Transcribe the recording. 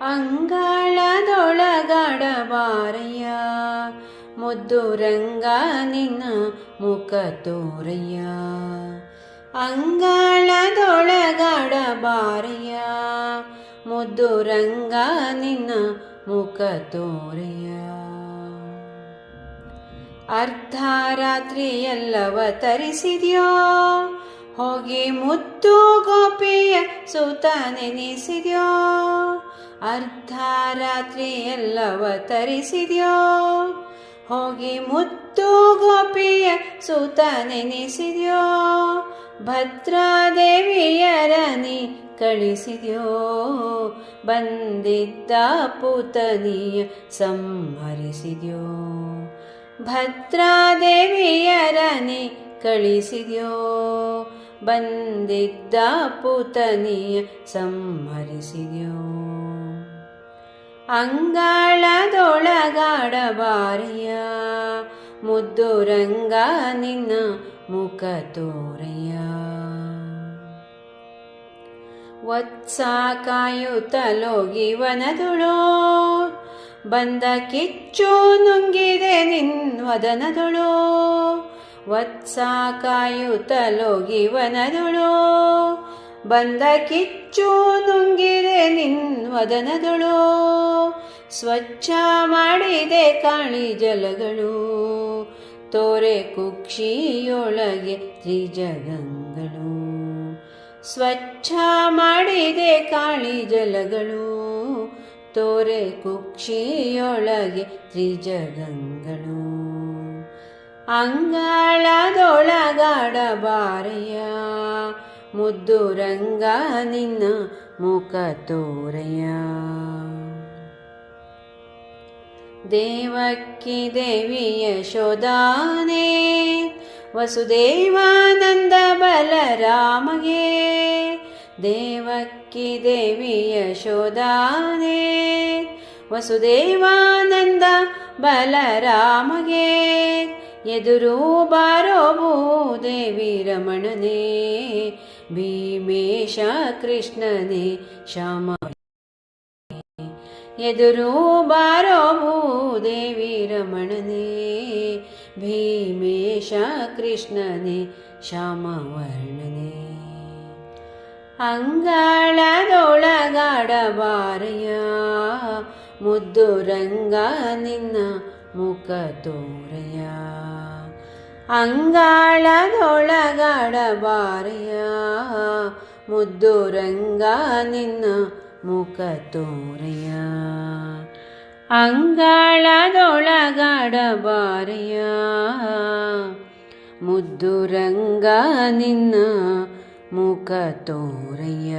ಅಂಗಳದೊಳಗಡಬಾರಯ್ಯ ಮುದ್ದು ರಂಗ ನಿನ್ನ ಮುಖ ತೋರಯ್ಯ. ಅಂಗಳದೊಳಗಡಬಾರಯ್ಯ ಮುದ್ದು ರಂಗ ನಿನ್ನ ಮುಖ ತೋರಯ್ಯ. ಅರ್ಧ ರಾತ್ರಿ ಎಲ್ಲವ ತರಿಸಿದ್ಯೋ ಹೋಗಿ ಮುತ್ತು ಗೋಪಿಯ ಸುತ ನೆನೆಸಿದ್ಯೋ. ಅರ್ಧ ರಾತ್ರಿ ಎಲ್ಲವ ತರಿಸಿದ್ಯೋ ಹೋಗಿ ಮುತ್ತು ಗೋಪಿಯ ಸುತ ನೆನೆಸಿದ್ಯೋ. ಭದ್ರಾದೇವಿಯರನಿ ಕಳಿಸಿದ್ಯೋ ಬಂದಿದ್ದ ಪೂತನಿಯ ಸಂಹರಿಸಿದ್ಯೋ. ಭದ್ರಾದೇವಿಯರನಿ ಕಳಿಸಿದ್ಯೋ ಬಂದಿದ್ದ ಪೂತನಿಯ ಸಂಹರಿಸಿದ್ಯೋ. ಅಂಗಳದೊಳಗಾಡಬಾರಯ್ಯ ಮುದ್ದು ರಂಗ ನಿನ್ನ ಮುಖ ತೋರಯ್ಯ. ವತ್ಸ ಕಾಯುತ್ತಲೋಗಿ ವನದುಳೋ ಬಂದ ಕಿಚ್ಚು ನುಂಗಿದೆ ನಿನ್ವದನದುಳೋ. ವತ್ಸ ಕಾಯುತ್ತಲೋಗಿ ವನದುಳೋ ಬಂದ ಕಿಚ್ಚು ನುಂಗಿದೆ ನಿನ್ವದನದುಳೋ. ಸ್ವಚ್ಛ ಮಾಡಿದೆ ಕಾಳಿ ಜಲಗಳು ತೋರೆ ಕುಕ್ಷಿಯೊಳಗೆ ತ್ರಿಜಗಂಗಳು. ಸ್ವಚ್ಛ ಮಾಡಿದೆ ಕಾಳಿ ಜಲಗಳು ತೋರೆ ಕುಕ್ಷಿಯೊಳಗೆ ತ್ರಿಜಗಂಗಳು. ಅಂಗಳದೊಳಗಾಡಬಾರಯ್ಯ ಮುದ್ದು ರಂಗ ನಿನ್ನ ಮುಖ ತೋರಯ್ಯ. ದೇವಕಿ ದೇವಿಯ ಯಶೋದಾನೆ ವಸುದೇವಾನಂದ ಬಲರಾಮಗೆ. ದೇವಕಿ ದೇವಿಯ ಯಶೋದಾನೆ ವಸುದೇವಾನಂದ ಬಲರಾಮಗೆ. ಎದುರು ಬಾರೋ ಭೂದೇವಿ ರಮಣನೆ ಭೀಮೇಶ ಕೃಷ್ಣನೇ ಶ್ಯಾಮ. ಎದುರು ಬಾರೋ ಭೂದೇವಿ ರಮಣನೆ ಭೀಮೇಶ ಕೃಷ್ಣನೇ ಶ್ಯಾಮವರ್ಣನೆ. ಅಂಗಳದೊಳಗಾಡಬಾರಯ್ಯ ಮುದ್ದು ರಂಗ ನಿನ್ನ ಮುಖ ತೋರಯ್ಯ. ಅಂಗಳದೊಳಗಾಡಬಾರಯ್ಯ ಮುದ್ದು ರಂಗ ನಿನ್ನ ಮುಖ ತೋರಯ್ಯ. ಅಂಗಳದೊಳಗಾಡಬಾರಯ್ಯ ಮುದ್ದು ರಂಗ ನಿನ್ನ ಮುಖ ತೋರಯ್ಯ.